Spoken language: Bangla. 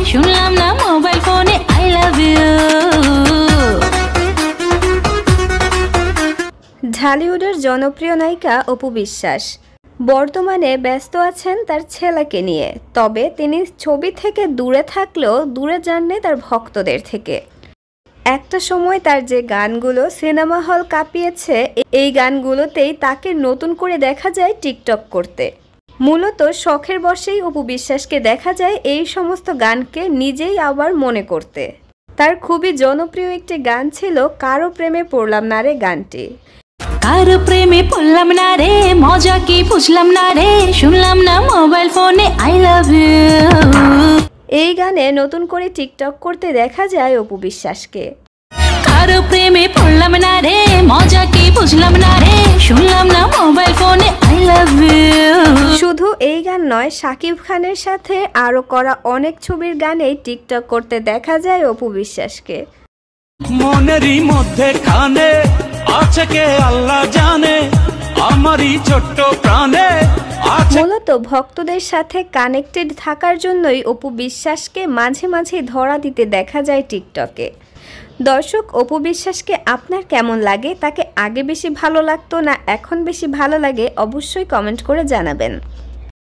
শুনলাম না মোবাইল ফোনে আই লাভ ইউ। ঢালিউডের জনপ্রিয় নায়িকা অপু বিশ্বাস বর্তমানে ব্যস্ত আছেন তার ছেলেকে নিয়ে। তবে তিনি ছবি থেকে দূরে থাকলেও দূরে যাননি তার ভক্তদের থেকে। একটা সময় তার যে গানগুলো সিনেমা হল কাঁপিয়েছে, এই গানগুলোতেই তাকে নতুন করে দেখা যায় টিকটক করতে। মূলত শখের বশেই অপু বিশ্বাসকে দেখা যায় এই সমস্ত গানকে নিজেই আবার মনে করতে। তার খুবই জনপ্রিয় একটি গান ছিল কারো প্রেমে পড়লাম না রে গানটি। কারো প্রেমে পড়লাম না রে, মজা কি বুঝলাম না রে, শুনলাম না মোবাইল ফোনে আই লাভ ইউ। এই গানে নতুন করে টিকটক করতে দেখা যায় অপু বিশ্বাসকে। কারো প্রেমে পড়লাম না রে, মজা কি বুঝলাম না রে, শুনলাম না মোবাইল ফোনে আই লাভ ইউ। শুধু এই গান নয়, শাকিব খানের সাথে আরো করা অনেক ছবির গানেই টিকটক করতে দেখা যায় অপু বিশ্বাসকে। মনেরই মধ্যে খানে আছে কে আল্লাহ জানে, আমারই ছোট্ট প্রাণে। মূলত ভক্তদের সাথে কানেক্টেড থাকার জন্যই অপু বিশ্বাসকে মাঝে মাঝে ধরা দিতে দেখা যায় টিকটকে। দর্শক, অপু বিশ্বাসকে আপনার কেমন লাগে? তাকে আগে বেশি ভালো লাগতো না এখন বেশি ভালো লাগে? অবশ্যই কমেন্ট করে জানাবেন।